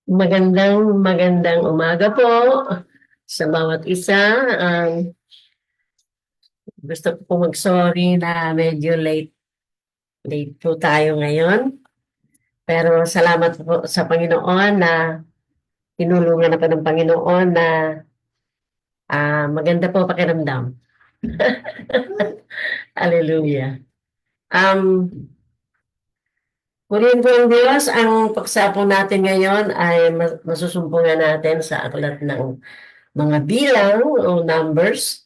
Magandang umaga po sa bawat isa. Gusto ko po mag-sorry na medyo late po tayo ngayon. Pero salamat po sa Panginoon na tinulungan ako ng Panginoon na maganda po pakiramdam. Hallelujah. Um, Purihin po ang Diyos, ang pagsapong natin ngayon ay masusumpungan natin sa aklat ng mga bilang o numbers.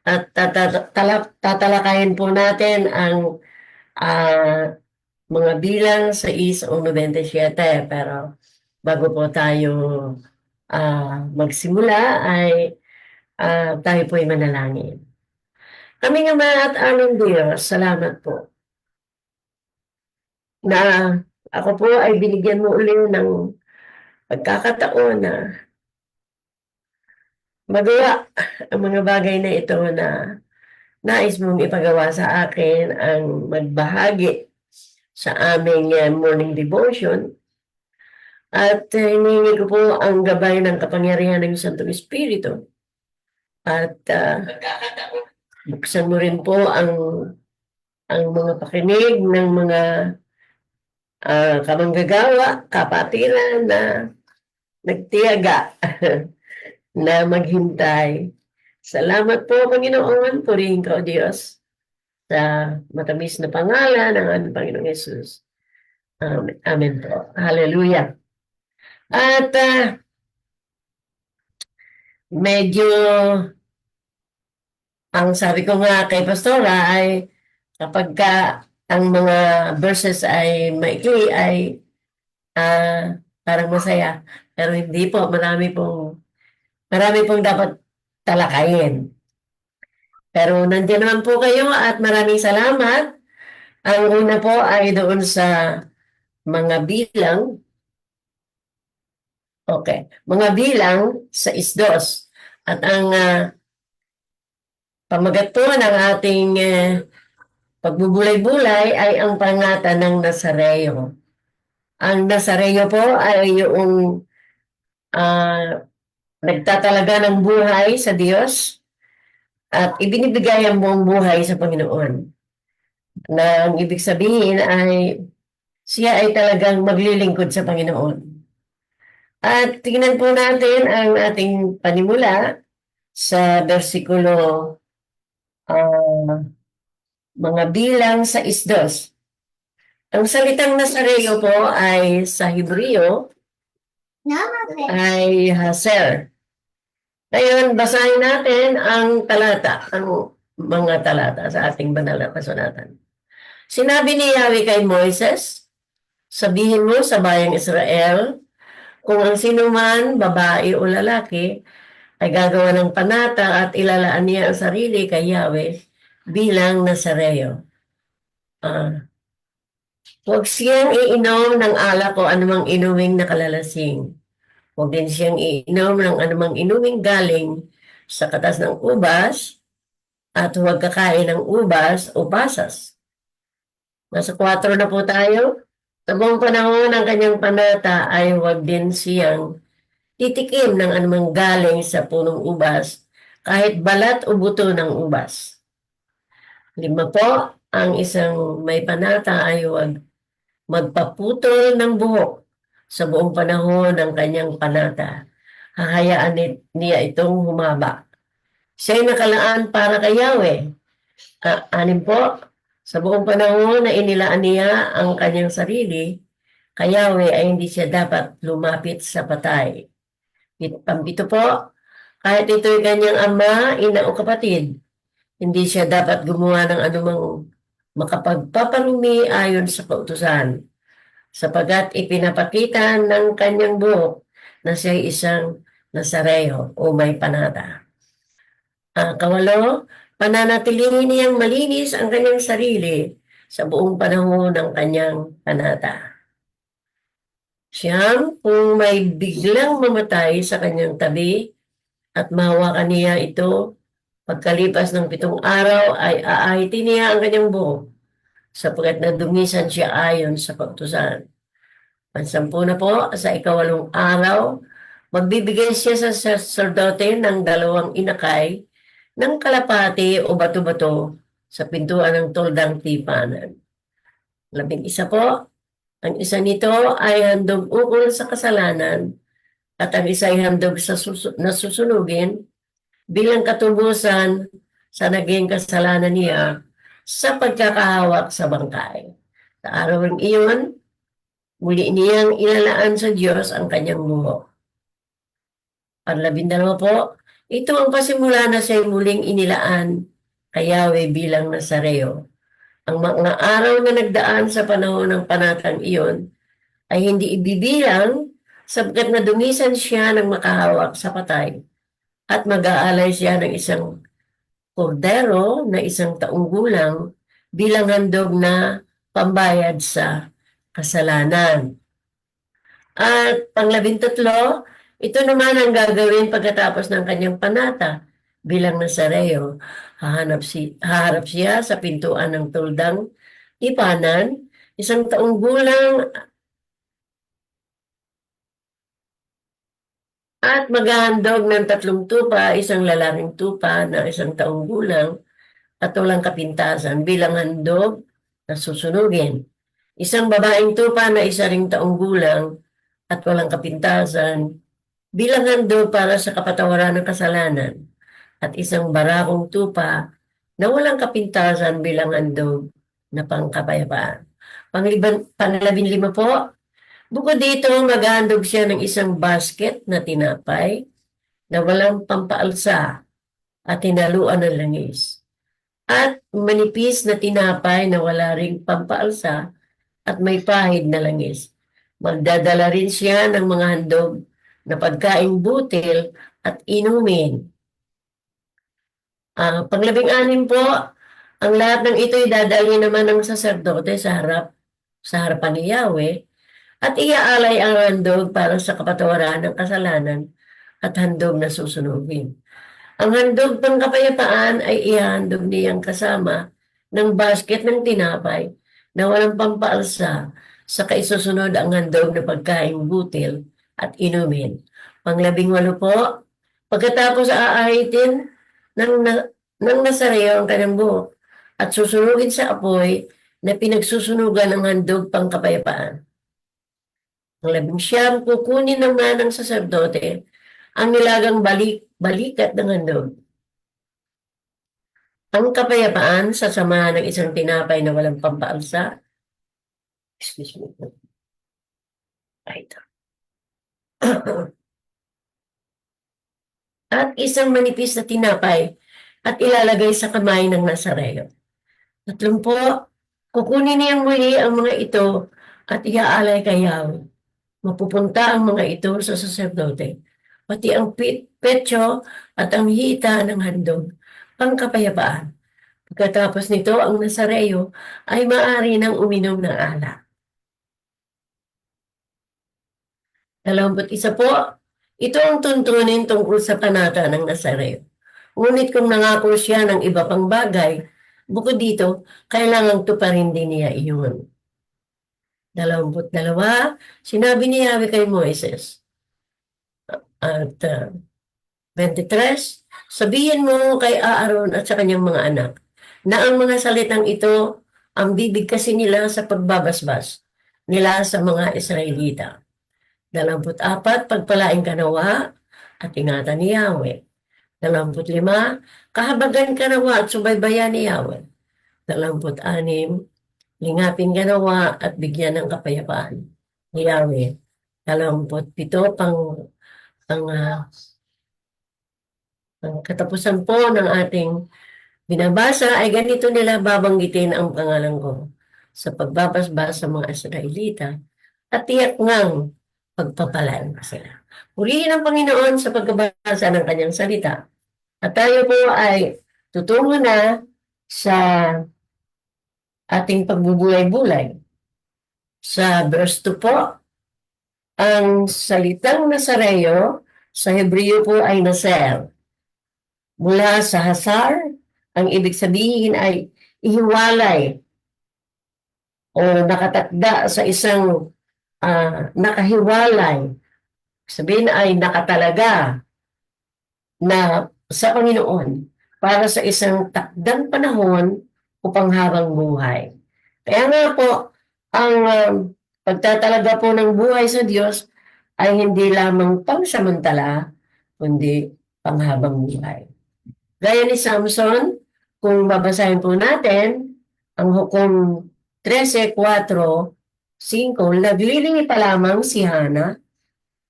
At tatalakayin po natin ang mga bilang 6 o 97. Pero bago po tayo magsimula ay tayo po ay manalangin. Kaming Ama at aming Diyos, salamat po na ako po ay binigyan mo uli ng pagkakataon na magawa ang mga bagay na ito na nais mong ipagawa sa akin, ang magbahagi sa aming morning devotion. At hinihingi ko po ang gabay ng kapangyarihan ng Santong Espiritu. At buksan mo rin po ang mga pakinig ng mga kamanggagawa, kapatiran na nagtiyaga na maghintay. Salamat po, Panginoon. Purihin ka, O Diyos, sa matamis na pangalan ng aming Panginoong Yesus. Amen po. Hallelujah. At medyo ang sabi ko nga kay Pastora ay kapag ang mga verses ay maikli ay parang masaya. Pero hindi po, marami pong dapat talakayin. Pero nandiyan naman po kayo at maraming salamat. Ang una po ay doon sa mga bilang. Okay. Mga bilang sa isdos. At ang pamagat po ng ating pagbubulay-bulay ay ang pangatan ng Nazareo. Ang Nazareo po ay yung nagtatalaga ng buhay sa Diyos at ibinibigay ang buong buhay sa Panginoon. Na ang ibig sabihin ay siya ay talagang maglilingkod sa Panginoon. At tingnan po natin ang ating panimula sa versikulo mga bilang sa isdos. Ang salitang Nazareo po ay sa Hebreo ay Haser. Ngayon, basahin natin ang mga talata sa ating banal na kasulatan. Sinabi ni Yahweh kay Moises, sabihin mo sa bayang Israel, kung ang sino man, babae o lalaki, ay gagawa ng panata at ilalaan niya ang sarili kay Yahweh bilang Nazareo. Huwag siyang iinom ng alak o anumang inuming nakalalasing. Huwag din siyang iinom ng anumang inuming galing sa katas ng ubas at huwag kakain ng ubas o pasas. Nasa 4 na po tayo. Sa buong panahon ng kanyang panata ay huwag din siyang titikim ng anumang galing sa punong ubas, kahit balat o buto ng ubas. 5 po, ang isang may panata ay huwag magpaputol ng buhok sa buong panahon ng kanyang panata. Hahayaan niya itong humaba. Siya'y nakalaan para kay Yahweh. 6 po, sa buong panahon na inilaan niya ang kanyang sarili, kay Yahweh ay hindi siya dapat lumapit sa patay. 7 po, kahit ito'y kanyang ama, ina o kapatid, hindi siya dapat gumawa ng anumang makapagpaparumi ayon sa kautusan, sapagkat ipinapakita ng kanyang buhok na siya isang Nazareo o may panata. 8, pananatilihin niyang malinis ang kanyang sarili sa buong panahon ng kanyang panata. 9, kung may biglang mamatay sa kanyang tabi at mahawakan niya ito, pagkalipas ng 7 araw ay aahitin niya ang kanyang buhok sapagkat nadumisan siya ayon sa kautusan. Pansampu na po, sa ikawalong araw, magbibigay siya sa sacerdote ng 2 inakay ng kalapati o bato-bato sa pintuan ng toldang tipanan. 11 po, ang isa nito ay handog ukol sa kasalanan at ang isa ay handog na susunugin bilang katubusan sa naging kasalanan niya sa pagkakahawak sa bangkay. Sa araw ng iyon, muli niyang inalaan sa Diyos ang kanyang buhok. 12 po, ito ang pasimula na siya muling inilaan kay Yahweh bilang Nazareo. Ang mga araw na nagdaan sa panahon ng panatang iyon ay hindi ibibilang sapagkat nadumisan siya ng makahawak sa patay at mag-aalay siya ng isang kordero na 1 taong gulang bilang handog na pambayad sa kasalanan. At pang-13, ito naman ang gagawin pagkatapos ng kanyang panata bilang Nazareo. Haharap siya sa pintuan ng tuldang tipanan, 1 taong gulang at maghahandog ng 3 tupa, isang lalaking tupa na 1 taong gulang at walang kapintasan bilang handog na susunugin. Isang babaeng tupa na 1 taong gulang at walang kapintasan bilang handog para sa kapatawaran ng kasalanan at isang barakong tupa na walang kapintasan bilang handog na pangkapayapaan. Pang-15 po, bukod dito, maghahandog siya ng isang basket na tinapay na walang pampaalsa at tinaluan ng langis. At manipis na tinapay na wala ring pampaalsa at may pahid na langis. Magdadala rin siya ng mga handog na pagkaing butil at inumin. Pang-16 po, ang lahat ng ito'y dadalhin naman ng saserdote sa harapan ni Yahweh at iaalay ang handog para sa kapatawaran ng kasalanan at handog na susunugin. Ang handog pang kapayapaan ay ihahandog niyang kasama ng basket ng tinapay na walang pampaalsa sa kaisusunod ang handog na pagkaing butil at inumin. Pang-18 po, pagkatapos aahitin ng Nazareo ang kanyang buhok at susunugin sa apoy na pinagsusunugan ng handog pang kapayapaan. Ang 19, kukunin naman ng saserdote ang nilagang balikat ng handog. Ang kapayapaan sa samahan ng isang tinapay na walang pampaalsa. Excuse me. Right. At isang manipis na tinapay at ilalagay sa kamay ng Nazareo. 30, kukunin niyang muli ang mga ito at iaalay kay Yahweh. Mapupunta ang mga ito sa saserdote, pati ang petso at ang hita ng handog, pangkapayapaan. Pagkatapos nito, ang Nazareo ay maaari nang uminom ng alak. 21 po, ito ang tuntunin tungkol sa panata ng Nazareo. Ngunit kung nangako siya ng iba pang bagay, bukod dito, kailangang tuparin din niya iyon. 22, sinabi ni Yahweh kay Moises. At 23, sabihin mo kay Aaron at sa kanyang mga anak na ang mga salitang ito ang bibigkasin nila sa pagbabasbas nila sa mga Israelita. 24, pagpalain ka nawa at ingatan ni Yahweh. 25, kahabagan ka nawa at subaybayan ni Yahweh. 26, lingapin ka nawa at bigyan ng kapayapaan ni Yahweh. 27, pang katapusan po ng ating binabasa ay ganito nila babanggitin ang pangalan ko sa pagbabasbas sa mga Israelita at tiyak ngang pagpapalaan sila. Purihin ang Panginoon sa pagbabasa ng kanyang salita. At tayo po ay tutungo na sa ating pagbubulay-bulay. Sa verse 2 po, ang salitang Nazareo sa Hebreo po ay Naser. Mula sa Hasar, ang ibig sabihin ay ihiwalay o nakatakda sa isang nakahiwalay, sabihin ay nakatalaga na sa Panginoon para sa isang takdang panahon o panghabang buhay. Kaya nga po, ang pagtatalaga po ng buhay sa Diyos ay hindi lamang pangsamantala, kundi panghabang buhay. Gaya ni Samson, kung babasahin po natin, ang Hukom 13:4-5, naglilingi pa lamang si Hana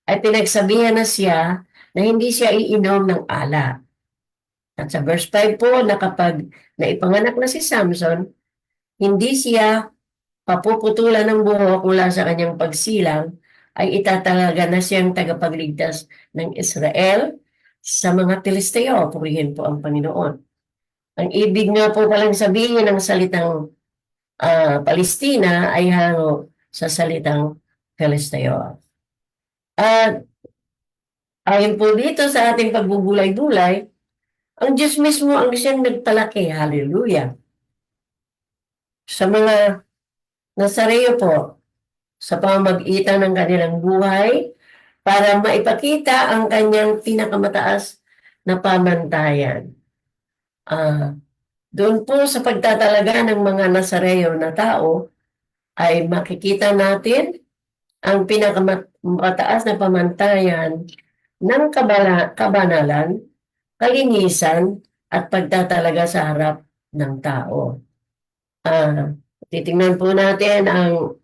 ay pinagsabihan na siya na hindi siya iinom ng alak. At sa verse 5 po, na kapag naipanganak na si Samson, hindi siya papuputulan ng buhok mula sa kanyang pagsilang, ay itatalaga na siyang tagapagligtas ng Israel sa mga Pilisteo. Purihin po ang Panginoon. Ang ibig nga po palang sabihin ng salitang Palestina ay hango sa salitang Pilisteo. At ayon po dito sa ating pagbubulay-bulay, ang Diyos mismo ang siyang nagpalaki, hallelujah, sa mga Nazareo po, sa pamamagitan ng kanilang buhay, para maipakita ang kanyang pinakamataas na pamantayan. Doon po sa pagtatalaga ng mga Nazareo na tao, ay makikita natin ang pinakamataas na pamantayan ng kabanalan, kalinisan, at pagtatalaga sa harap ng tao. Titingnan po natin ang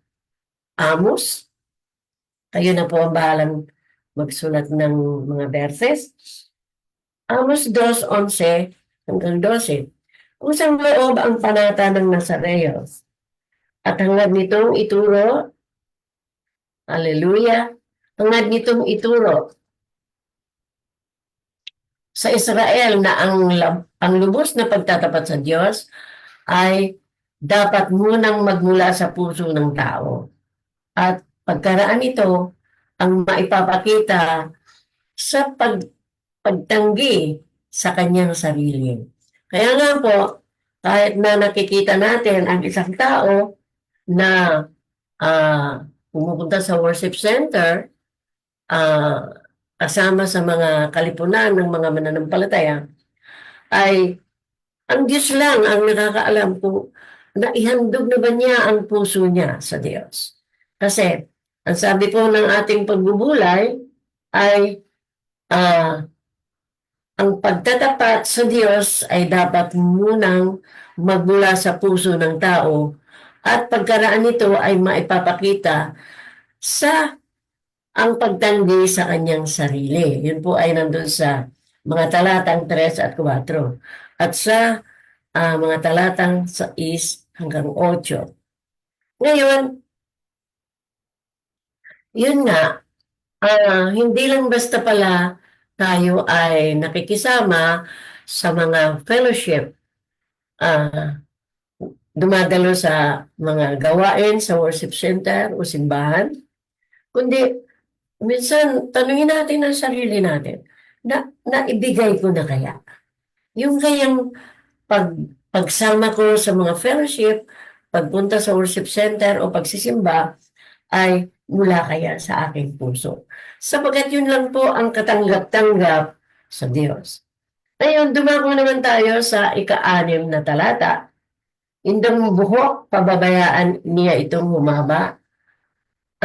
Amos. Kayo na po ang bahalang magsulat ng mga verses. Amos 2:11-12. Kusang loob ang panata ng Nazareo, at hangad nitong ituro, hallelujah, hangad nitong ituro sa Israel na ang lubos na pagtatapat sa Diyos ay dapat munang magmula sa puso ng tao. At pagkaraan nito ang maipapakita sa pagtanggi sa kanyang sarili. Kaya nga po, kahit na nakikita natin ang isang tao na pumupunta sa worship center, kasama sa mga kalipunan ng mga mananampalataya, ay ang Diyos lang ang nakakaalam kung naihandog na ba niya ang puso niya sa Diyos. Kasi, ang sabi po ng ating pagbubulay ay ang pagtatapat sa Diyos ay dapat munang magmula sa puso ng tao, at pagkaraan nito ay maipapakita sa ang pagtanggi sa kanyang sarili. Yun po ay nandun sa mga talatang 3 at 4. At sa mga talatang 6-8. Ngayon, yun nga, hindi lang basta pala tayo ay nakikisama sa mga fellowship, dumadalo sa mga gawain sa worship center o simbahan, kundi minsan tanungin natin ang sarili natin, na naibigay ko na kaya? Yung kayang pagsama ko sa mga fellowship, pagpunta sa worship center o pagsisimba ay mula kaya sa aking puso. Sapagkat yun lang po ang katanggap-tanggap sa Diyos. Ngayon, dumako naman tayo sa ika-6 na talata. Indang buhok, pababayaan niya itong humaba.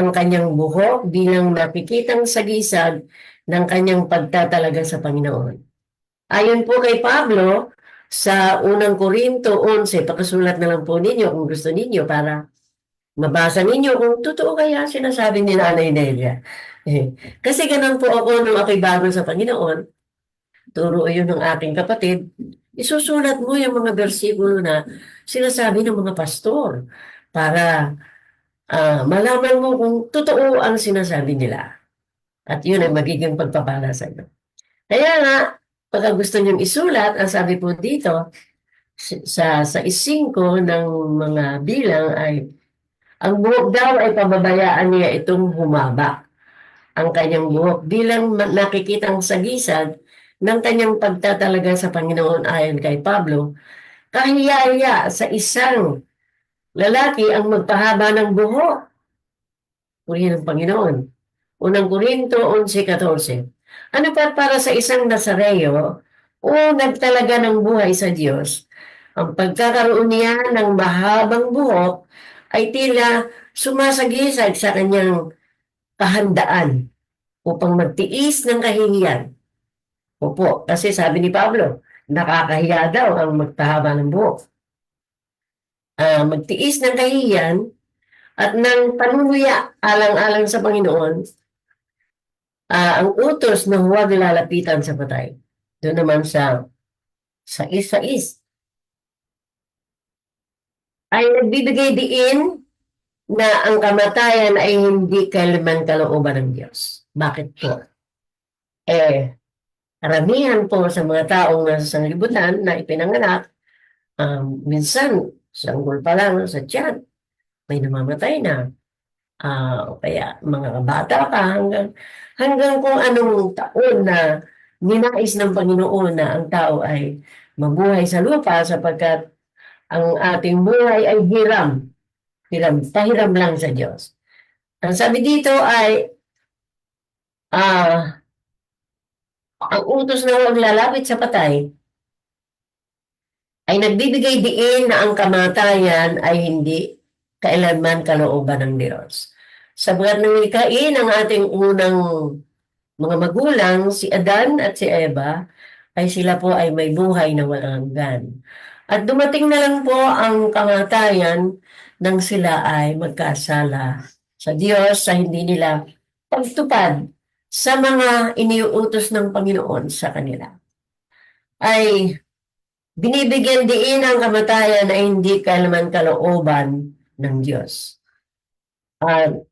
Ang kanyang buhok bilang nakikitang sagisag ng kanyang pagtatalaga sa Panginoon. Ayon po kay Pablo, sa unang Korinto 11, pakasulat na lang po ninyo kung gusto ninyo para mabasa ninyo kung totoo kaya sinasabi ni Nanay Nelia. Kasi ganun po ako nung ako'y bago sa Panginoon, turo yun ng aking kapatid, isusulat mo yung mga bersikulo na sinasabi ng mga pastor para malaman mo kung totoo ang sinasabi nila. At yun ay magiging pagpapala sa inyo. Kaya nga, pagka gusto niyong isulat, ang sabi po dito, sa 5 ng mga bilang ay, ang buhok daw ay pababayaan niya itong humaba. Ang kanyang buhok bilang nakikitang sagisag ng kanyang pagtatalaga sa Panginoon ayon kay Pablo, kahiya-hiya sa isang lalaki ang magpahaba ng buhok. purihin ng Panginoon. Unang Korinto 11:14. Ano pa para sa isang Nazareo o nagtalaga ng buhay sa Diyos, ang pagkakaroon niya ng mahabang buhok ay tila sumasagisag sa kanyang kahandaan upang magtiis ng kahihiyan. Opo, kasi sabi ni Pablo, nakakahiya daw ang magpahaba ng buhok. Magtiis ng kahihiyan at ng panunuya alang-alang sa Panginoon, ang utos na huwag lalapitan sa patay. Doon naman sa is ay nagbibigay diin na ang kamatayan ay hindi kailanman kalooban ng Diyos. Bakit po? Karamihan po sa mga taong nasa sanglibutan na ipinanganak, minsan sanggol pa lang sa tiyan, may namamatay na. O kaya mga bata pa hanggang kung anong taon na ninais ng Panginoon na ang tao ay mabuhay sa lupa sapagkat ang ating buhay ay pahiram lang sa Diyos. Ang sabi dito ay ang utos na huwag lalapit sa patay ay nagbibigay diin na ang kamatayan ay hindi kailanman kalooban ng Diyos. Sabagat nang likhain ang ating unang mga magulang, si Adan at si Eva, ay sila po ay may buhay na walang hanggan. At dumating na lang po ang kamatayan nang sila ay magkasala sa Diyos sa hindi nila pagtupad sa mga iniuutos ng Panginoon sa kanila. Ay binibigyan diin ang kamatayan na hindi kailanman kalooban ng Diyos. At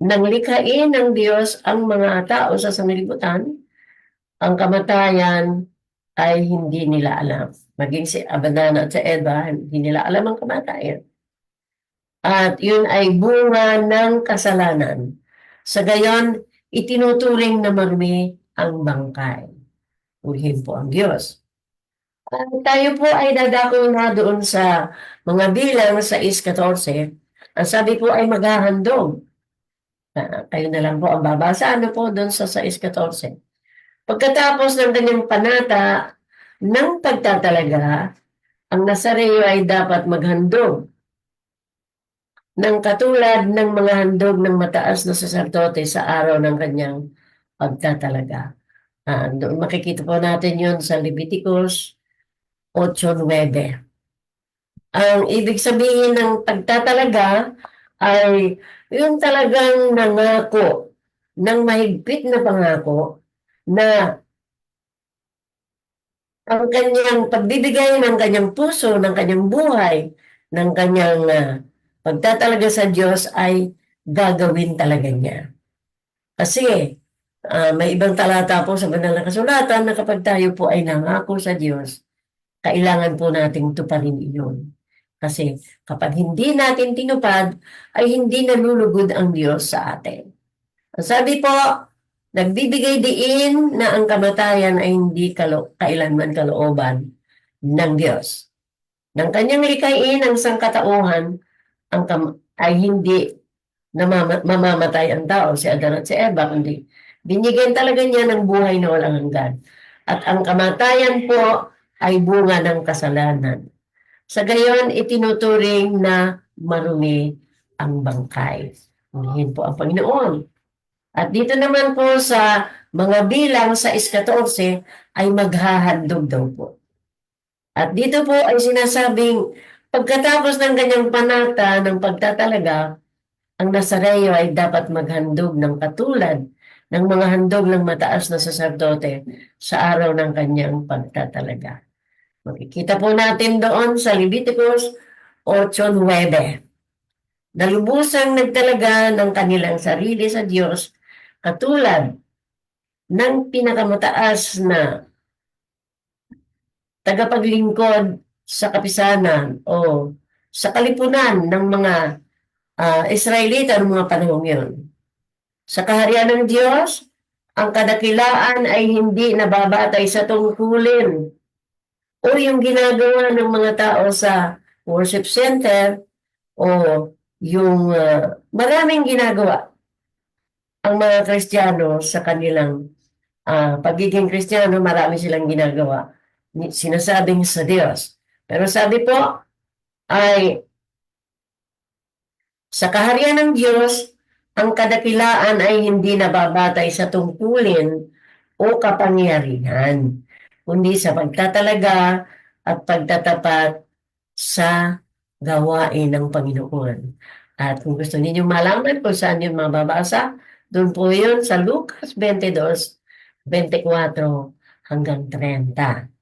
nang likhain ng Diyos ang mga tao sa sanglibutan, ang kamatayan ay hindi nila alam. Maging si Adan at si Eva, hindi nila alam ang kamatayan. At yun ay bunga ng kasalanan. Sa gayon, itinuturing na marumi ang bangkay. Purihin po ang Diyos. Tayo po ay dadako na doon sa mga bilang sa 6:14. Ang sabi po ay maghahandog. Kayo na lang po ang babasa. Ano po doon sa 6:14? Pagkatapos ng kanyang panata ng pagtatalaga, ang Nazareo ay dapat maghandog ng katulad ng mga handog ng mataas na saserdote sa araw ng kanyang pagtatalaga. Doon makikita po natin yun sa Leviticus 8:9. Ang ibig sabihin ng pagtatalaga ay yung talagang nangako ng mahigpit na pangako na ang kanyang pagbibigay ng kanyang puso, ng kanyang buhay, ng kanyang pagtatalaga sa Diyos ay gagawin talaga niya. Kasi may ibang talata po sa banal na kasulatan na kapag tayo po ay nangako sa Diyos, kailangan po nating tuparin iyon. Kasi kapag hindi natin tinupad, ay hindi nalulugod ang Diyos sa atin. Ang sabi po, nagbibigay diin na ang kamatayan ay hindi kailanman kalooban ng Diyos. Nang kanyang likhain ang sangkatauhan, ay hindi mamamatay ang tao, si Adan at si Eva, kundi binigyan talaga niya ng buhay na walang hanggan. At ang kamatayan po ay bunga ng kasalanan. Sa gayon, itinuturing na marumi ang bangkay. Purihin po ang Panginoon. At dito naman po sa mga bilang sa 14 ay maghahandog daw po. At dito po ay sinasabing pagkatapos ng kanyang panata ng pagtatalaga, ang Nazareo ay dapat maghandog ng katulad ng mga handog ng mataas na saserdote sa araw ng kanyang pagtatalaga. Makikita po natin doon sa Leviticus 8:9. Nalubusang nagtalaga ng kanilang sarili sa Diyos katulad ng pinakamataas na tagapaglingkod sa kapisanan o sa kalipunan ng mga Israelita ng mga panahong yun. Sa kaharian ng Diyos, ang kadakilaan ay hindi nababatay sa tungkulin o yung ginagawa ng mga tao sa worship center o yung maraming ginagawa ang mga Kristiyano sa kanilang pagiging Kristiyano, marami silang ginagawa. Sinasabing sa Diyos. Pero sabi po ay sa kaharian ng Diyos, ang kadakilaan ay hindi nababatay sa tungkulin o kapangyarihan, kundi sa pagtatalaga at pagtatapat sa gawain ng Panginoon. At kung gusto ninyong malaman kung saan yun mababasa, doon po yun sa Lucas 22:24 hanggang 30.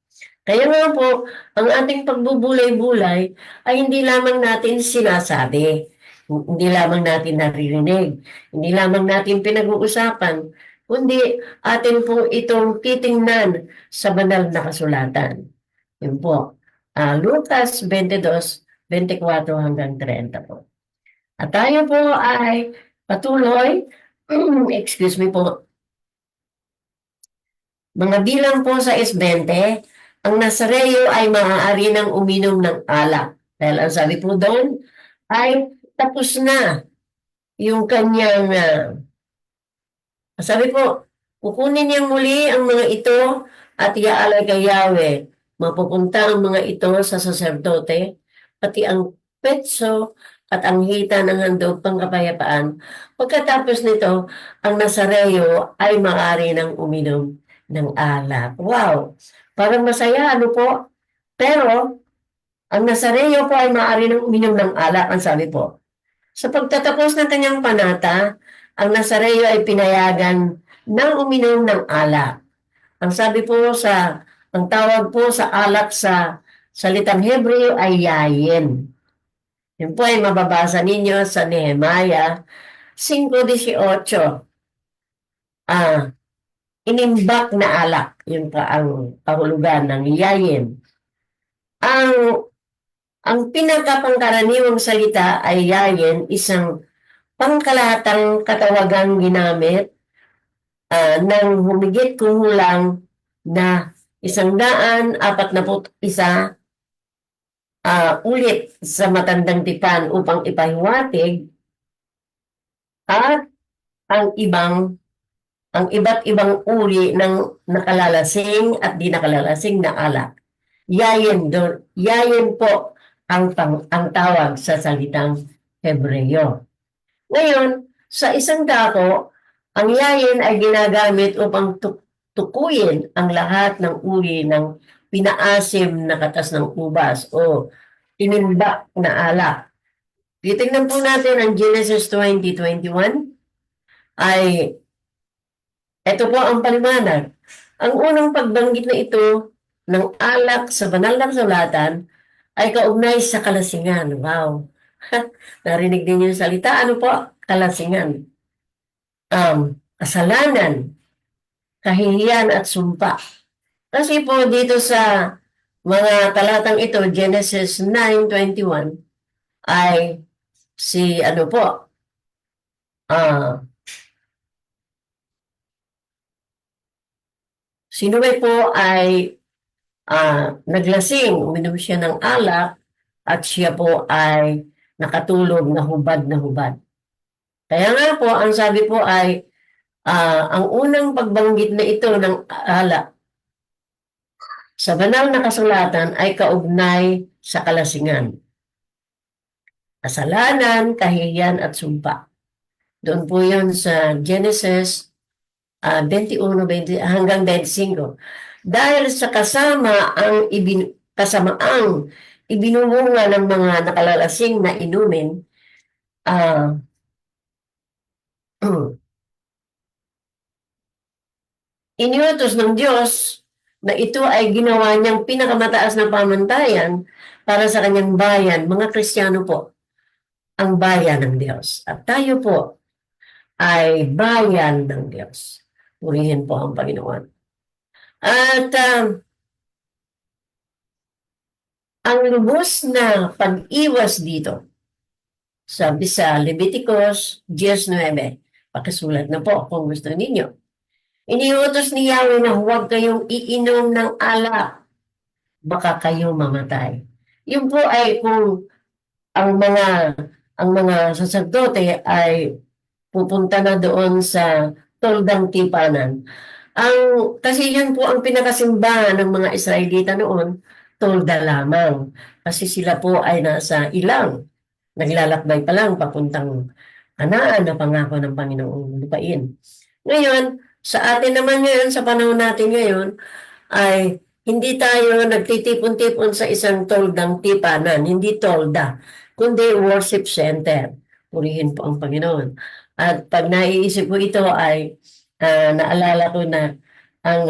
Kaya nga po, ang ating pagbubulay-bulay ay hindi lamang natin sinasabi, hindi lamang natin naririnig, hindi lamang natin pinag-uusapan, kundi atin po itong titingnan sa banal na kasulatan. Yun po, Lucas 22:24 hanggang 30 po. At tayo po ay patuloy, excuse me po, mga bilang po sa 20, ang Nazareo ay maaari ng uminom ng alak. Dahil ang sabi po doon ay tapos na yung kanyang, sabi po, kukunin niya muli ang mga ito at iaalay kay Yahweh. Mapupunta ang mga ito sa saserdote, pati ang petso at ang hita ng handog pangkapayapaan. Pagkatapos nito, ang Nazareo ay maaari ng uminom ng alak. Wow! Parang masaya, ano po? Pero, ang Nazareo po ay maaari ng uminom ng alak, ang sabi po. Sa pagtatapos ng kanyang panata, ang Nazareo ay pinayagan ng uminom ng alak. Ang tawag po sa alak sa salitang Hebreo ay yayin. Yun po ay mababasa ninyo sa Nehemiah 5:18. Inimbak na alak. Yun pa ang kahulugan ng yayin. Ang pinakapangkaraniwang salita ay yayin, isang pangkalahatang katawagang ginamit ng humigit kumulang na 141 ulit sa matandang tipan upang ipahiwatig at ang iba't ibang uri ng nakalalasing at di nakalalasing na alak. Yayin po ang tawag sa salitang Hebreo. Ngayon, sa isang dako, ang yayin ay ginagamit upang tukuyin ang lahat ng uri ng pinaasim na katas ng ubas o tinimbak na alak. Titingnan po natin ang Genesis 20:21 ay ito po ang paliwanag. Ang unang pagbanggit na ito ng alak sa banal na kasulatan ay kaugnay sa kalasingan. Wow! Narinig din yung salita. Ano po? Kalasingan. Kasalanan, kahihiyan at sumpa. Kasi po dito sa mga talatang ito, Genesis 9:21, ay si ano po, si Noe po ay naglasing, uminom siya ng alak at siya po ay nakatulog na hubad na hubad. Kaya nga po, ang sabi po ay ang unang pagbanggit na ito ng alak sa banal na kasulatan ay kaugnay sa kalasingan, kasalanan, kahihiyan at sumpa. Doon po yun sa Genesis 21 hanggang 25. Dahil sa kasamaang ibinumunga ng mga nakalalasing na inumin, iniutos ng Diyos na ito ay ginawa niyang pinakamataas na pamantayan para sa kanyang bayan, mga Kristiyano po, ang bayan ng Diyos. At tayo po ay bayan ng Diyos. Purihin po ang Panginoon. At ang lubos na pag-iwas dito, sabi sa Leviticus 10:9, pakisulat na po kung gusto ninyo. Iniutos ni Yahweh na huwag kayong iinom ng alak, baka kayo mamatay. Yun po ay kung ang mga ang mga saserdote ay pupunta na doon sa toldang tipanan. Kasi yun po ang pinakasimbahan ng mga Israelita noon, tolda lamang. Kasi sila po ay nasa ilang, naglalakbay pa lang papuntang Kanaan na pangako ng Panginoong lupain. Ngayon, sa atin naman ngayon, sa panahon natin ngayon, ay hindi tayo nagtitipon-tipon sa isang toldang tipanan, hindi tolda, kundi worship center. Purihin po ang Panginoon. At pag naiisip ko ito ay naalala ko na ang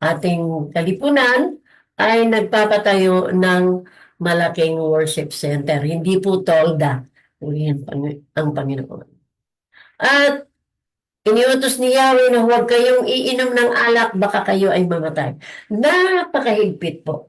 ating kalipunan ay nagpapatayo ng malaking worship center. Hindi po tolda. Purihin ang Panginoon. At iniutos ni Yahweh na huwag kayong iinom ng alak, baka kayo ay mamatay. Napakahigpit po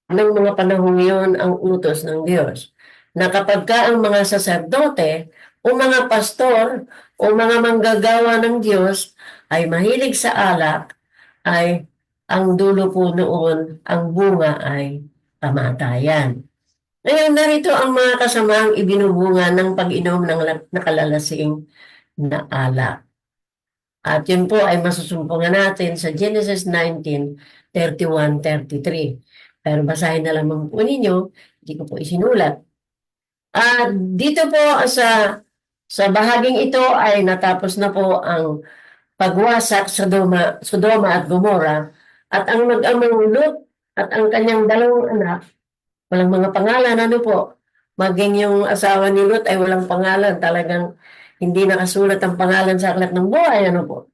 ng mga panahong yun ang utos ng Diyos. Na kapag ka ang mga saserdote o mga pastor o mga manggagawa ng Diyos ay mahilig sa alak, ay ang dulo po noon, ang bunga ay kamatayan. Ngayon, narito ang mga kasamaang ibinubunga ng pag-inom ng nakalalasing na alak. At yun po ay masusumpungan natin sa Genesis 19:31-33. Pero basahin na lamang po ninyo, hindi ko po isinulat. At dito po sa bahaging ito ay natapos na po ang pagwasak sa Sodoma at Gomora, at ang mag-amang Lot at ang kanyang dalawang anak, walang mga pangalan, ano po, maging yung asawa ni Lot ay walang pangalan, talagang hindi nakasulat ang pangalan sa aklat ng buhay, ano po.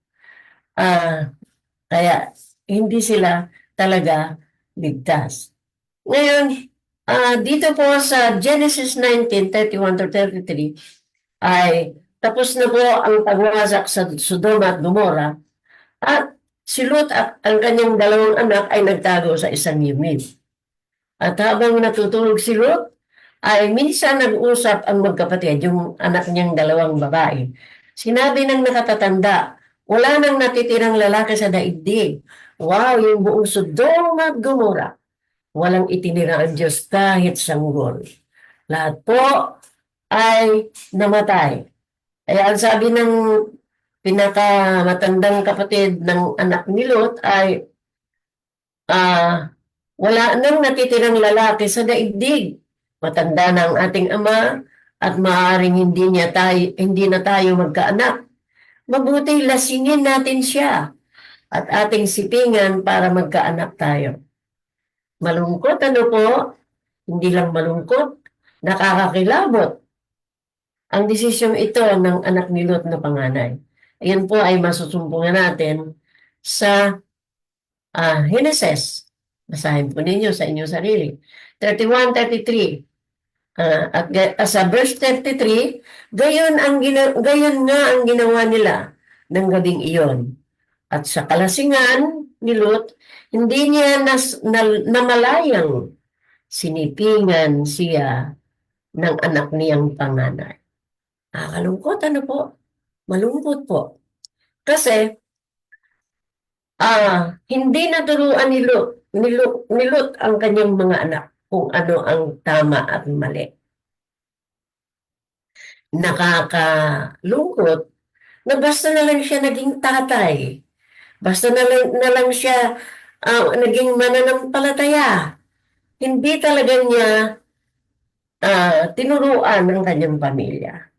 Kaya hindi sila talaga ligtas. Ngayon, dito po sa Genesis 19:31-33 ay tapos na po ang pagwasak sa Sodoma at Gomora, at si Lot at ang kanyang dalawang anak ay nagtago sa isang yumid. At habang natutulog si Lot, ay minsan nag-usap ang magkapatid, yung anak niyang dalawang babae. Sinabi ng nakatatanda, wala nang natitirang lalaki sa daigdig. Wow, yung buong Sodoma at Gomora, walang itinira ang Diyos kahit sanggol. Lahat po ay namatay. Kaya ang sabi ng pinakamatandang kapatid ng anak ni Lot ay wala nang natitirang lalaki sa daigdig. Matanda na ang ating ama at maaaring hindi na tayo magkaanak. Mabuti lasingin natin siya at ating sipingan para magkaanak tayo. Malungkot, ano po? Hindi lang malungkot, nakakakilabot ang desisyong ito ng anak ni Lot na panganay. Ayan po ay masusumpungan natin sa Genesis. Basahin po ninyo sa inyong sarili. 31-33. At sa verse 33, gayon nga ang ginawa nila ng gabing iyon. At sa kalasingan ni Lot, hindi niya namalayang sinipingan siya ng anak niyang panganay. Nakakalungkot, ano po? Malungkot po. Kasi, hindi naturuan ni Lot ang kanyang mga anak kung ano ang tama at mali. Nakakalungkot na basta na lang siya naging tatay. Basta na lang siya naging mananampalataya. Hindi talaga niya tinuruan ng kanyang pamilya.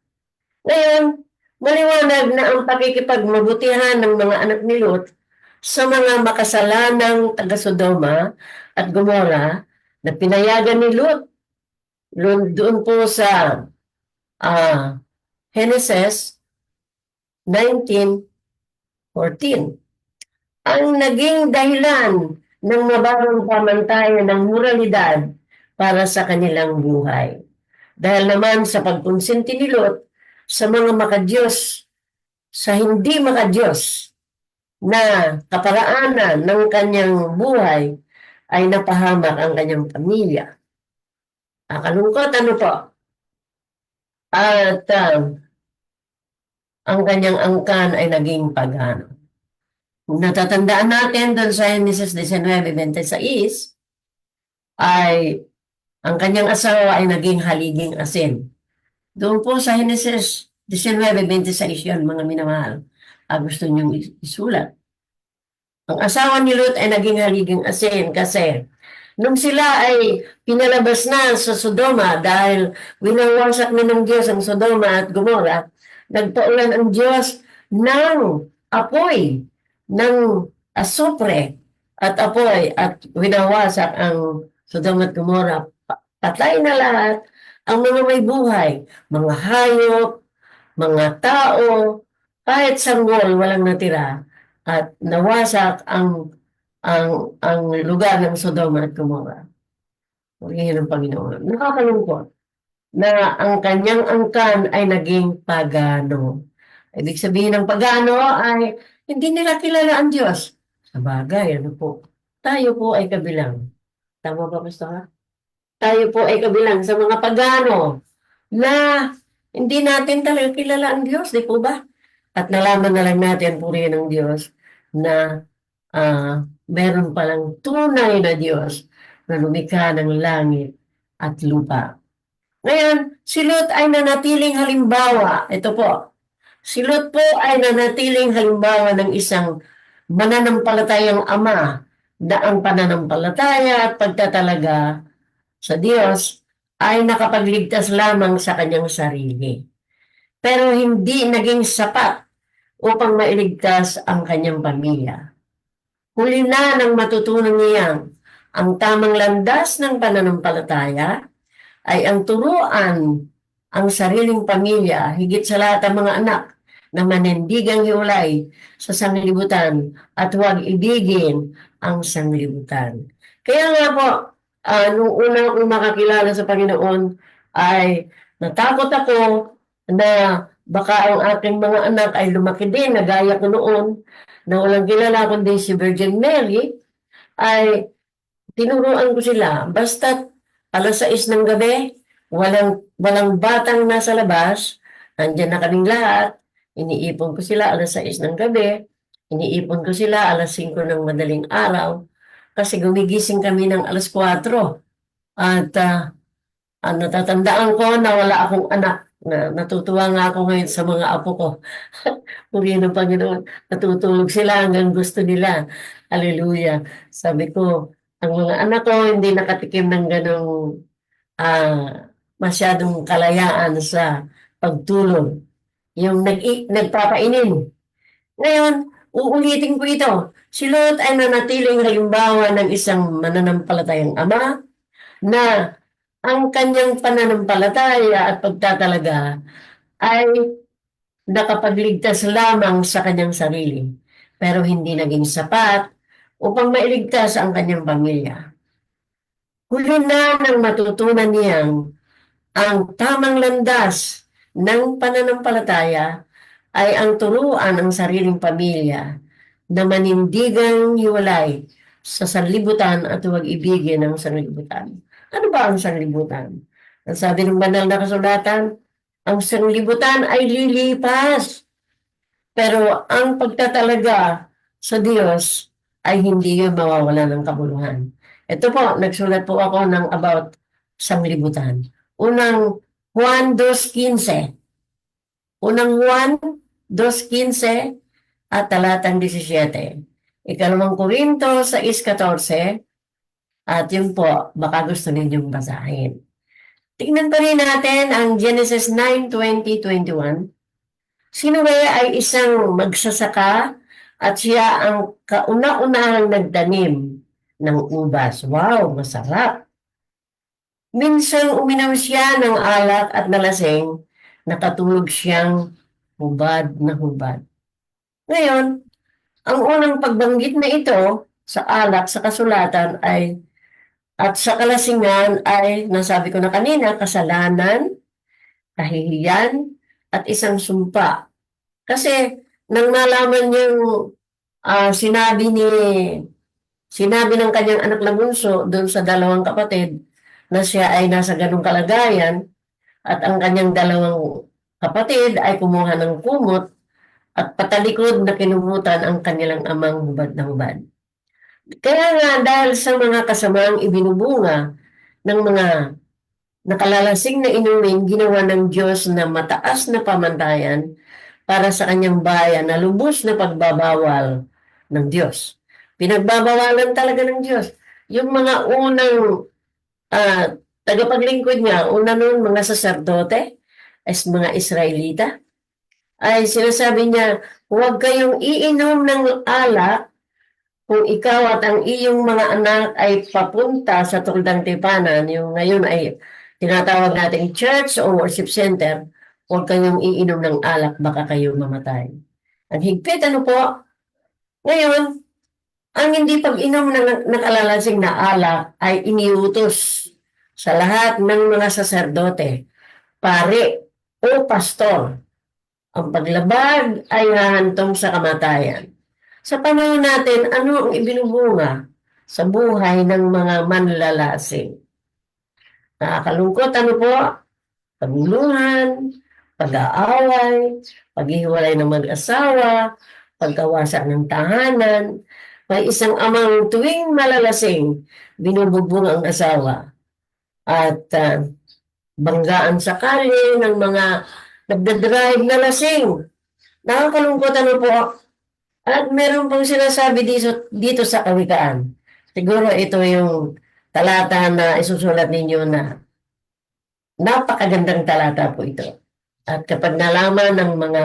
Ngayon, maliwanag na ang pakikipagmabutihan ng mga anak ni Lot sa mga makasalanang taga-Sodoma at Gomora na pinayagan ni Lot doon po sa Genesis 19:14. Ang naging dahilan ng mababang pamantayan ng moralidad para sa kanilang buhay. Dahil naman sa pagkonsinti ni Lot sa mga makadiyos, sa hindi makadiyos na kaparaanan ng kanyang buhay, ay napahamak ang kanyang pamilya. Kalungkot, ano po? At ang kanyang angkan ay naging pagano. Natatandaan natin doon sa Genesis 19:26 ay ang kanyang asawa ay naging haliging asin. Doon po sa Genesis 19:26 yun, mga minamahal. Gusto niyong isulat. Ang asawa ni Lot ay naging haliging asin kasi nung sila ay pinalabas na sa Sodoma dahil winawasak na ng Diyos ang Sodoma at Gomora, nagpaulan ang Diyos ng apoy, ng asupre at apoy at winawasak ang Sodoma at Gomora. Patay na lahat ang mga may buhay, mga hayop, mga tao, kahit sanggol walang natira at nawasak ang lugar ng Sodoma at Gomora. Purihin ng Panginoon. Nakakalungkot na ang kanyang angkan ay naging pagano. Ibig sabihin ng pagano ay hindi nila kilala ang Diyos. Sa bagay, ano po? Tayo po ay kabilang. Tama ba, Pastor? Tayo po ay kabilang sa mga pagano na hindi natin talaga kilala ang Diyos, di po ba? At nalaman na lang natin, purihin ng Diyos, na meron palang tunay na Diyos na lumikha ng langit at lupa. Ngayon, si Lot ay nanatiling halimbawa. Ito po, si Lot po ay nanatiling halimbawa ng isang mananampalatayang ama na ang pananampalataya at pagtatalaga sa Diyos ay nakapagligtas lamang sa kanyang sarili. Pero hindi naging sapat upang mailigtas ang kanyang pamilya. Huli na nang matutunan niyang ang tamang landas ng pananampalataya ay ang turuan ang sariling pamilya, higit sa lahat ang mga anak na manindigang hiwalay sa sanglibutan at huwag ibigin ang sanglibutan. Kaya nga po, nung una akong makakilala sa Panginoon ay natakot ako na baka ang aking mga anak ay lumaki din na gaya ko noon na walang kilala kundi si Virgin Mary, ay tinuruan ko sila basta't 6:00 ng gabi, walang batang nasa labas, nandiyan na kaming lahat, iniipon ko sila 6:00 ng gabi, iniipon ko sila 5:00 ng madaling araw, kasi gumigising kami ng 4:00. At natatandaan ko na wala akong anak. Natutuwa nga ako ngayon sa mga apo ko. Purihin ng Panginoon. Natutulog sila hanggang gusto nila. Hallelujah. Sabi ko, ang mga anak ko hindi nakatikim ng ganong masyadong kalayaan sa pagtulog. Yung nagpapainin. Ngayon, uulitin ko ito. Si Lot ay nanatiling halimbawa ng isang mananampalatayang ama na ang kanyang pananampalataya at pagtatalaga ay nakapagligtas lamang sa kanyang sarili, pero hindi naging sapat upang mailigtas ang kanyang pamilya. Huli na nang matutunan niyang ang tamang landas ng pananampalataya ay ang turuan ng sariling pamilya na manindigang hiwalay sa sanlibutan at huwag ibigin ang sanlibutan. Ano ba ang sanlibutan? Ang sabi ng banal na kasulatan, ang sanlibutan ay lilipas. Pero ang pagtatalaga sa Diyos ay hindi yun mawawala ng kabuluhan. Ito po, nagsulat po ako ng about sanglibutan. Unang Juan 2:15. Unang Juan 2:15 at talatang 17. Ikalawang Korinto 6:14 at yun po, baka gusto ninyong basahin. Tingnan pa rin natin ang Genesis 9:20-21. Sino kaya ay isang magsasaka at siya ang kauna-unahang nagtanim ng ubas. Wow, masarap. Minsan uminom siya ng alak at nalasing, nakatulog siyang hubad na hubad. Ngayon, ang unang pagbanggit na ito sa alak sa kasulatan ay at sa kalasingan ay nasabi ko na kanina, kasalanan, kahihiyan, at isang sumpa. Kasi nang nalaman yung sinabi ng kanyang anak na bunso doon sa dalawang kapatid na siya ay nasa ganung kalagayan at ang kanyang dalawang kapatid ay kumuha ng kumot at patalikod na kinumutan ang kanilang amang hubad na hubad. Kaya nga dahil sa mga kasamaang ibinubunga ng mga nakalalasing na inumin, ginawa ng Diyos na mataas na pamantayan para sa kanyang bayan na lubos na pagbabawal ng Diyos. Pinagbabawalan talaga ng Diyos. Yung mga unang ah, tagapaglingkod niya, una nun mga saserdote, as mga Israelita, ay sinasabi niya, huwag kayong iinom ng alak kung ikaw at ang iyong mga anak ay papunta sa Tuldang Tipanan, yung ngayon ay tinatawag nating church o worship center, huwag kayong iinom ng alak, baka kayo mamatay. Ang higpit, ano po? Ngayon, ang hindi pag-inom ng nakalalasing na alak ay iniutos sa lahat ng mga saserdote, pare o pastor. Ang paglabag ay hahantong sa kamatayan. Sa panahon natin, ano ang ibinubunga sa buhay ng mga manlalasing? Nakakalungkot, ano po? Paguluhan, pag-aaway, paghihiwalay ng mag-asawa, pagkawasak ng tahanan. May isang amang tuwing malalasing, binubugbong ang asawa at banggaan sa kalye ng mga nagdadrive na lasing. Nakakalungkot, ano po? At meron pong sinasabi dito sa kawikaan. Siguro ito yung talata na isusulat ninyo na napakagandang talata po ito. At kapag nalaman ng mga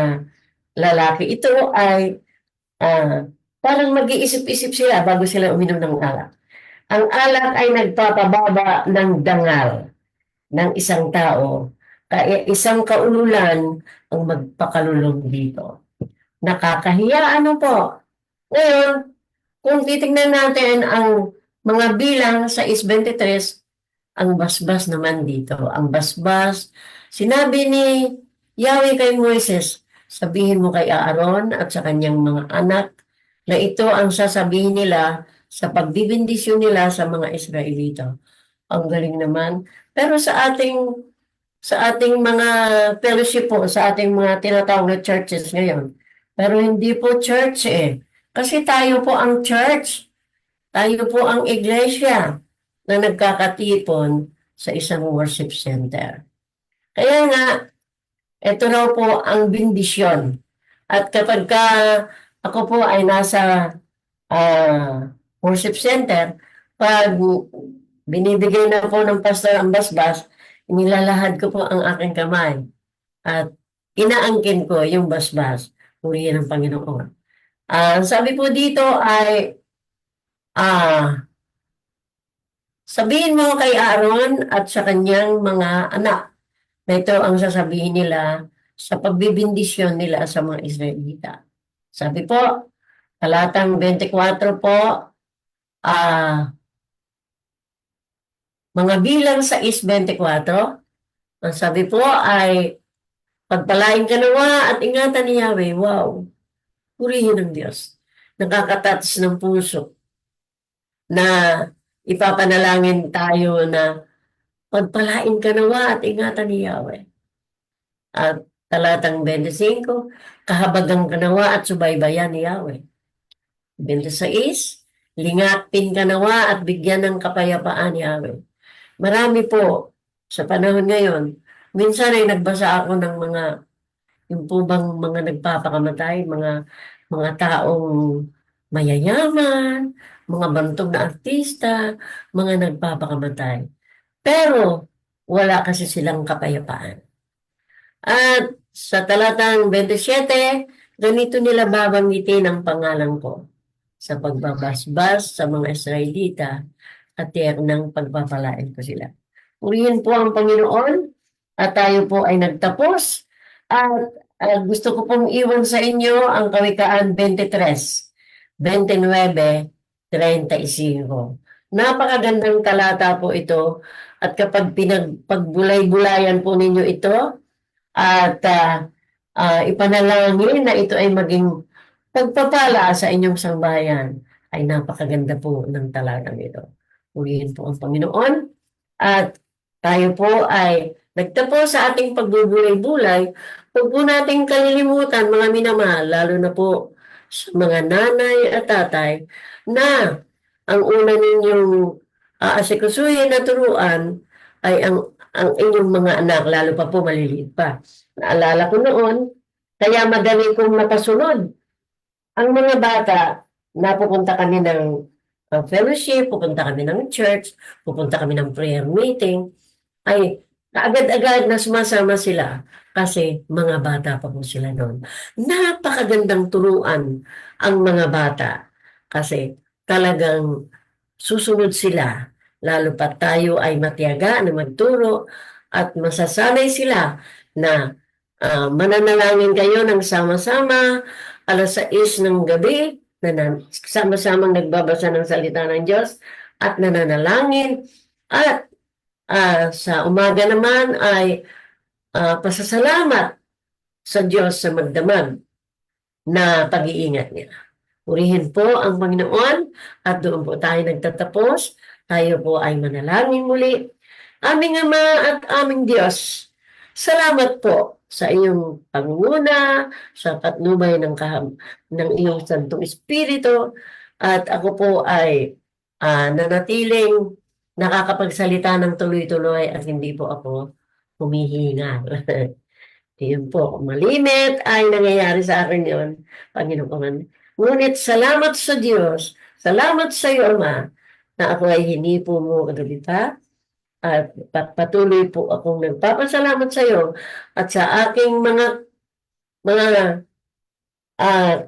lalaki ito ay parang mag-iisip-isip sila bago sila uminom ng alak. Ang alak ay nagpapababa ng dangal ng isang tao. Kaya isang kaululan ang magpakalulong dito. Nakakahiya, ano po? Ngayon, kung titingnan natin ang mga bilang sa 23, ang basbas naman dito. Ang basbas, sinabi ni Yahweh kay Moises, sabihin mo kay Aaron at sa kanyang mga anak na ito ang sasabihin nila sa pagbibindisyon nila sa mga Israelita. Ang galing naman. Pero sa ating mga fellowship po, sa ating mga tinatawag na churches ngayon. Pero hindi po church eh. Kasi tayo po ang church. Tayo po ang iglesia na nagkakatipon sa isang worship center. Kaya nga, ito raw po ang bendisyon. At kapag ako po ay nasa worship center, pag binibigay na po ng pastor ang basbas, inilalahad ko po ang aking kamay at inaangkin ko yung basbas. Purihin ng Panginoon. Sabi po dito ay sabihin mo kay Aaron at sa kanyang mga anak na ito ang sasabihin nila sa pagbibindisyon nila sa mga Israelita. Sabi po, talatang 24 po, mga bilang sa 6:24, ang sabi po ay, pagpalain ka nawa at ingatan ni Yahweh. Wow, purihin ng Diyos. Nakakatats ng puso na ipapanalangin tayo na pagpalain ka nawa at ingatan ni Yahweh. At talatang 25, kahabagang ka nawa at subaybayan ni Yahweh. 26, lingapin ka nawa at bigyan ng kapayapaan ni Yahweh. Marami po sa panahon ngayon. Minsan ay nagbasa ako ng yung po bang mga nagpapakamatay, mga taong mayayaman, mga bantog na artista, mga nagpapakamatay. Pero wala kasi silang kapayapaan. At sa talatang 27, ganito nila babanggitin ang pangalan ko sa pagbabasbas sa mga Israelita at ng pagpapalain ko sila. Purihin po ang Panginoon at tayo po ay nagtapos at gusto ko pong iwan sa inyo ang Kawikaan 23, 29, 35. Napakagandang talata po ito at kapag pagbulay-bulayan po ninyo ito at ipanalangin na ito ay maging pagpapala sa inyong sambahayan, ay napakaganda po ng talatang ito. Purihin po ang Panginoon at tayo po ay nagtapos sa ating pagbubulay-bulay. Huwag po nating kalilimutan, mga minamahal, lalo na po sa mga nanay at tatay, na ang una ninyong aasikasuhin at turuan ay ang inyong mga anak, lalo pa po maliliit pa. Naalala ko noon, kaya madali kong napasunod. Ang mga bata, napupunta kami ng fellowship, pupunta kami ng church, pupunta kami ng prayer meeting, ay kaagad-agad na sumasama sila kasi mga bata pa po sila noon. Napakagandang turuan ang mga bata kasi talagang susunod sila, lalo pa tayo ay matiyaga na magturo at masasanay sila na mananalangin kayo ng sama-sama, 6:00 ng gabi, na sama-samang nagbabasa ng salita ng Diyos at nananalangin, at sa umaga naman ay pasasalamat sa Diyos sa magdamag na pag-iingat niya. Purihin po ang Panginoon at doon po tayo nagtatapos. Tayo po ay manalangin muli. Aming Ama at aming Diyos, salamat po sa iyong pangunguna, sa patnubay ng iyong Santong Espiritu, at ako po ay nanatiling nakakapagsalita ng tuloy-tuloy at hindi po ako humihinga. Yun po, malimit ay nangyayari sa akin yun, Panginoon. Ngunit salamat sa Diyos, salamat sa iyo, Ama, na ako ay hinipo mo kagabi pa, at patuloy po akong nagpapasalamat sa iyo at sa aking mga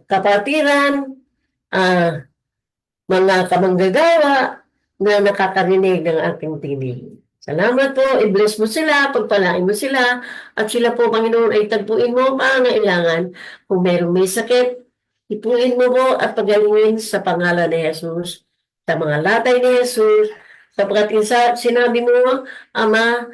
kapatiran, mga kamanggagawa na nakakarinig ng aking tinig. Salamat po, i-bless mo sila, pagpalain mo sila, at sila po, Panginoon, ay tagpuin mo ang pangangailangan. Kung merong may sakit, ipuin mo po at pagalingin sa pangalan ni Jesus, sa mga latay ni Jesus, sapagkat sinabi mo, Ama,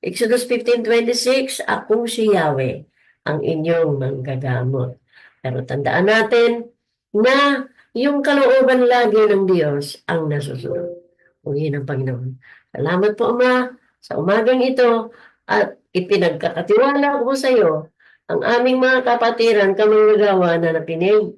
Exodus 15:26, ako si Yahweh, ang inyong manggagamot. Pero tandaan natin na yung kalooban lagi ng Diyos ang nasusunod. Purihin ang Panginoon. Salamat po, Ama, sa umagang ito, at ipinagkakatiwala ko sa iyo ang aming mga kapatiran, kamanggagawa na napinig,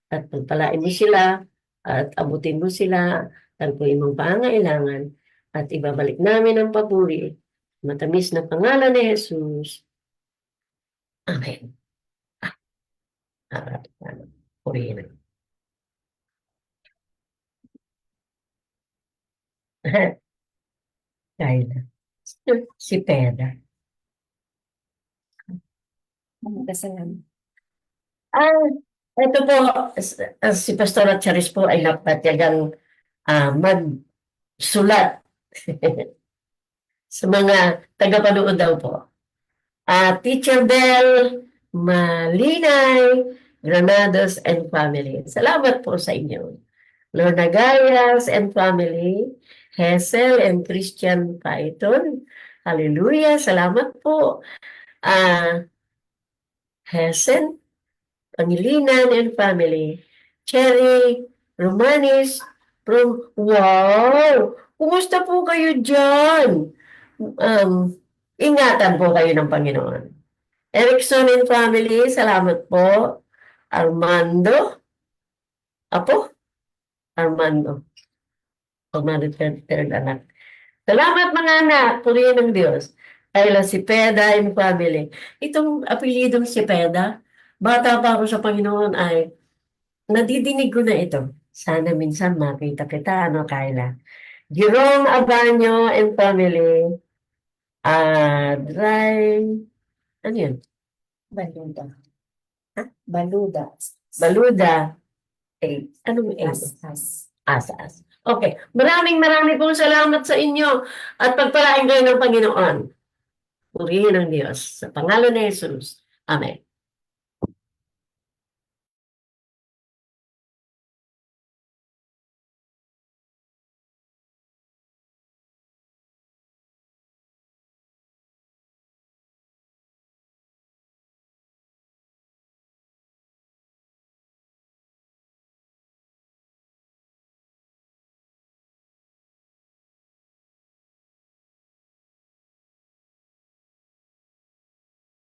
at pagpalain mo sila at abutin mo sila, tagpuin mong pangailangan, at ibabalik namin ang papuri, matamis na pangalan ni Jesus. Amen. Purihin ang kaya na. Si Peda. Ito po, si Pastora Charis po ay napatyagang magsulat sa mga tagapanood daw po. Teacher Bell, Malinay, Granados and family. Salamat po sa inyo. Lorna Gayas and family, Hazel and Christian Python. Hallelujah, salamat po. Hazel, Pangilinan and family, Cherry Romanis from, wow! Kumusta po kayo dyan? Ingatan po kayo ng Panginoon. Erickson and family, salamat po. Armando, Armando, third anak. Salamat mga anak, purihin ng Diyos. Ayla si Peda and family. Itong apelidong si Peda, bata pa ako sa Panginoon ay nadidinig ko na ito. Sana minsan makita kita, Kayla. Jerome Abanyo and family. Ano yun? Baluda. Ha? Baluda. Baluda. Anong Asas. Okay. Maraming pong salamat sa inyo at pagpalain kayo ng Panginoon. Purihin ang Diyos. Sa pangalan ni Jesus. Amen.